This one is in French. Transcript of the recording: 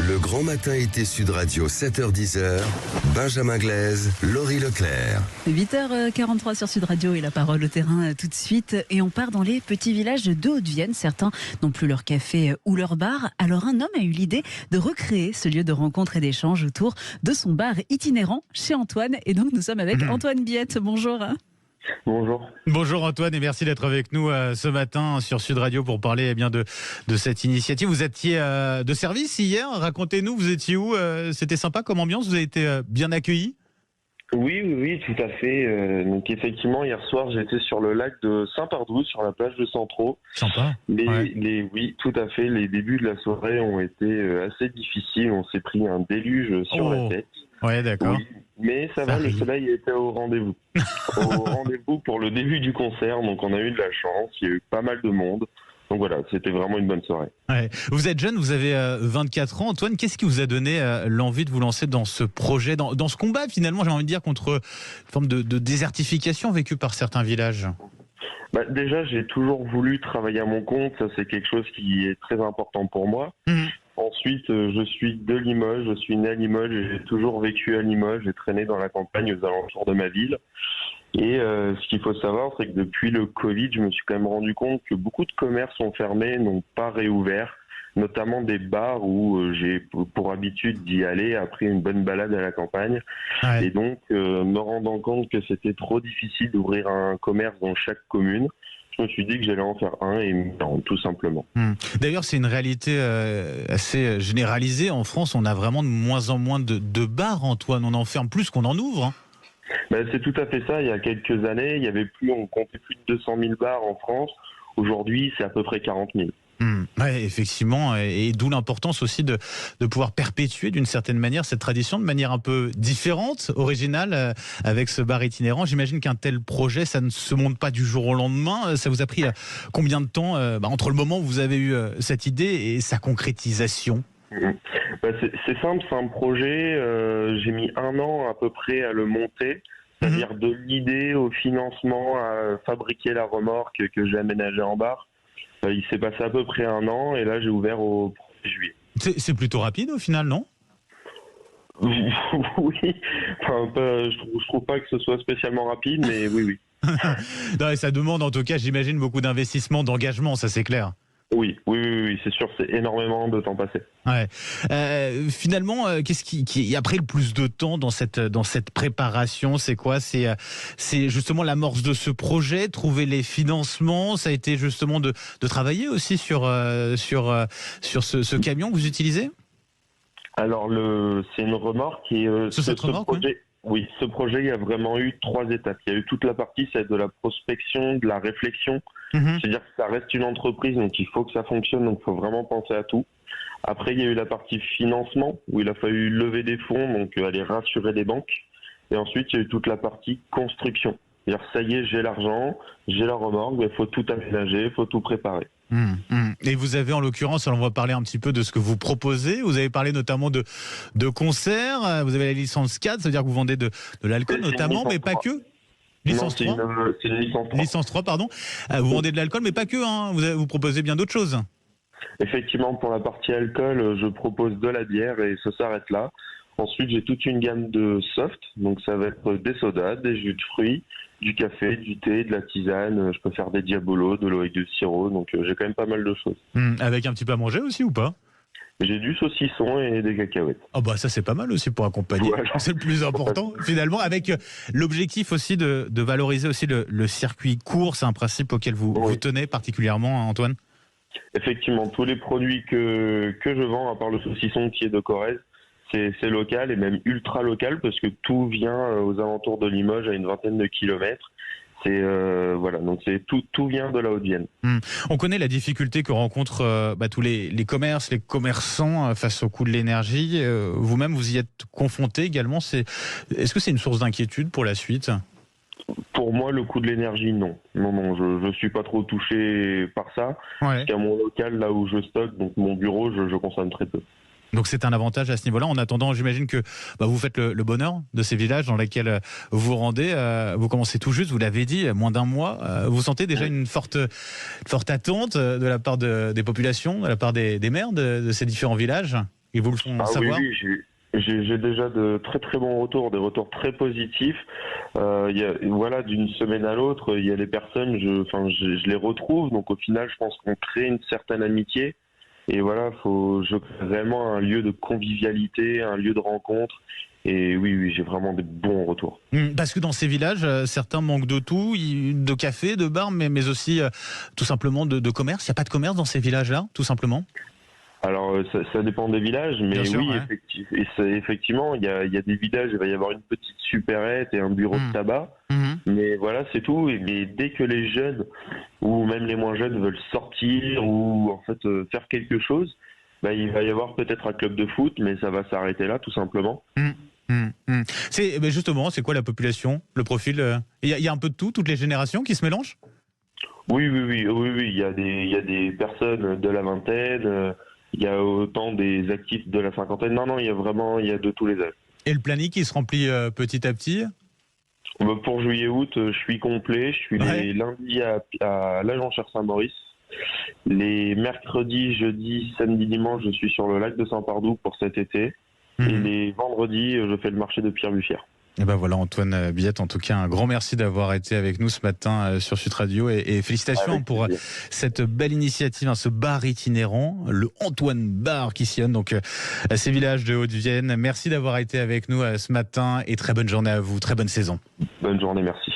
Le grand matin été Sud Radio, 7h-10h, Benjamin Glaise, Laurie Leclerc. 8h43 sur Sud Radio et la parole au terrain tout de suite. Et on part dans les petits villages de Haute-Vienne. Certains n'ont plus leur café ou leur bar. Alors un homme a eu l'idée de recréer ce lieu de rencontre et d'échange autour de son bar itinérant chez Antoine. Et donc nous sommes avec Antoine Biette. Bonjour. Bonjour. Bonjour Antoine et merci d'être avec nous ce matin sur Sud Radio pour parler de cette initiative. Vous étiez de service hier, racontez-nous, vous étiez où? C'était sympa comme ambiance, vous avez été bien accueillis? Oui, tout à fait. Donc effectivement, hier soir, j'étais sur le lac de Saint-Pardoux, sur la plage de Centraux. Sympa. Oui, tout à fait. Les débuts de la soirée ont été assez difficiles. On s'est pris un déluge sur la tête. Ouais, d'accord. Oui, mais ça va, le soleil était au rendez-vous. Au rendez-vous pour le début du concert, donc on a eu de la chance. Il y a eu pas mal de monde. Donc voilà, c'était vraiment une bonne soirée. Ouais. Vous êtes jeune, vous avez 24 ans. Antoine, qu'est-ce qui vous a donné l'envie de vous lancer dans ce projet, dans ce combat finalement, j'ai envie de dire, contre une forme de désertification vécue par certains villages? Déjà, j'ai toujours voulu travailler à mon compte. Ça, c'est quelque chose qui est très important pour moi. Ensuite, je suis de Limoges, je suis né à Limoges et j'ai toujours vécu à Limoges. J'ai traîné dans la campagne aux alentours de ma ville. Et ce qu'il faut savoir, c'est que depuis le Covid, je me suis quand même rendu compte que beaucoup de commerces sont fermés, n'ont pas réouvert, notamment des bars où j'ai pour habitude d'y aller après une bonne balade à la campagne. Ouais. Et donc, me rendant compte que c'était trop difficile d'ouvrir un commerce dans chaque commune, je me suis dit que j'allais en faire un et tout simplement. D'ailleurs, c'est une réalité assez généralisée. En France, on a vraiment de moins en moins de bars, Antoine. On en ferme plus qu'on en ouvre. C'est tout à fait ça. Il y a quelques années, on comptait plus de 200 000 bars en France. Aujourd'hui, c'est à peu près 40 000. Ouais, effectivement, et d'où l'importance aussi de pouvoir perpétuer d'une certaine manière cette tradition de manière un peu différente, originale, avec ce bar itinérant. J'imagine qu'un tel projet, ça ne se monte pas du jour au lendemain. Ça vous a pris combien de temps entre le moment où vous avez eu cette idée et sa concrétisation? C'est simple, c'est un projet, j'ai mis 1 an à peu près à le monter, c'est-à-dire de l'idée au financement, à fabriquer la remorque que j'ai aménagée en bar. Il s'est passé à peu près 1 an et là j'ai ouvert au 1er juillet. C'est plutôt rapide au final, non? Oui, je trouve pas que ce soit spécialement rapide, mais oui. Non, ça demande en tout cas, j'imagine, beaucoup d'investissement, d'engagement, ça c'est clair. Oui, c'est sûr, c'est énormément de temps passé. Ouais. Finalement, qu'est-ce qui a pris le plus de temps dans cette préparation? C'est quoi? C'est justement l'amorce de ce projet, trouver les financements. Ça a été justement de travailler aussi sur ce camion que vous utilisez. Alors c'est une remorque et cette remorque, projet. Oui, ce projet, il y a vraiment eu 3 étapes. Il y a eu toute la partie, c'est de la prospection, de la réflexion. C'est-à-dire que ça reste une entreprise, donc il faut que ça fonctionne, donc il faut vraiment penser à tout. Après, il y a eu la partie financement, où il a fallu lever des fonds, donc aller rassurer les banques. Et ensuite, il y a eu toute la partie construction. C'est-à-dire, ça y est, j'ai l'argent, j'ai la remorque, il faut tout aménager, il faut tout préparer. Et vous avez en l'occurrence, alors on va parler un petit peu de ce que vous proposez. Vous avez parlé notamment de concerts, vous avez la licence 4, ça veut dire que vous vendez de l'alcool notamment, mais pas que. Licence 3. C'est une licence 3. Licence 3, pardon. Vous vendez de l'alcool, mais pas que, hein. Vous proposez bien d'autres choses. Effectivement, pour la partie alcool, je propose de la bière et ça s'arrête là. Ensuite, j'ai toute une gamme de soft, donc ça va être des sodas, des jus de fruits, du café, du thé, de la tisane. Je peux faire des diabolos, de l'eau avec du sirop, donc j'ai quand même pas mal de choses. Avec un petit peu à manger aussi ou pas? J'ai du saucisson et des cacahuètes. Ça c'est pas mal aussi pour accompagner. Voilà. C'est le plus important finalement, avec l'objectif aussi de valoriser aussi le circuit court. C'est un principe auquel vous tenez particulièrement, Antoine? Effectivement, tous les produits que je vends, à part le saucisson qui est de Corrèze, c'est local et même ultra local parce que tout vient aux alentours de Limoges à une vingtaine de kilomètres. Donc tout vient de la Haute-Vienne. On connaît la difficulté que rencontrent tous les commerces, les commerçants face au coût de l'énergie. Vous-même, vous y êtes confronté également. Est-ce que c'est une source d'inquiétude pour la suite? Pour moi, le coût de l'énergie, non. Non, je suis pas trop touché par ça. Parce qu'à mon local, là où je stocke, donc mon bureau, je consomme très peu. Donc c'est un avantage à ce niveau-là. En attendant, j'imagine que vous faites le bonheur de ces villages dans lesquels vous vous rendez. Vous commencez tout juste, vous l'avez dit, moins d'1 mois. Vous sentez déjà une forte attente de la part des populations, de la part des maires de ces différents villages? Ils vous le font savoir? Oui, j'ai déjà de très très bons retours, des retours très positifs. Voilà, d'une semaine à l'autre, il y a les personnes, je les retrouve, donc au final, je pense qu'on crée une certaine amitié. Et voilà, je crée vraiment un lieu de convivialité, un lieu de rencontre. Et oui, j'ai vraiment des bons retours. Parce que dans ces villages, certains manquent de tout, de café, de bar, mais aussi tout simplement de commerce. Il n'y a pas de commerce dans ces villages-là, tout simplement? Alors, ça dépend des villages, mais sûr, oui, ouais. effectivement, il y a des villages, il va y avoir une petite supérette et un bureau de tabac. Mais voilà, c'est tout. Mais dès que les jeunes, ou même les moins jeunes, veulent sortir ou en fait faire quelque chose, il va y avoir peut-être un club de foot, mais ça va s'arrêter là, tout simplement. Justement, c'est quoi la population, le profil? Il y a un peu de tout, toutes les générations qui se mélangent? Oui. Il y a des personnes de la vingtaine. Il y a autant des actifs de la cinquantaine. Non, il y a de tous les âges. Et le planning qui se remplit petit à petit? Pour juillet-août, je suis complet. Je suis les lundis à l'Agence Saint-Maurice. Les mercredis, jeudis, samedi, dimanche, je suis sur le lac de Saint-Pardoux pour cet été. Et les vendredis, je fais le marché de Pierre-Bussière. Et ben voilà, Antoine Billette, en tout cas un grand merci d'avoir été avec nous ce matin sur Sud Radio et félicitations pour cette belle initiative, ce bar itinérant, le Antoine Bar qui sillonne donc ces villages de Haute-Vienne. Merci d'avoir été avec nous ce matin et très bonne journée à vous, très bonne saison. Bonne journée, merci.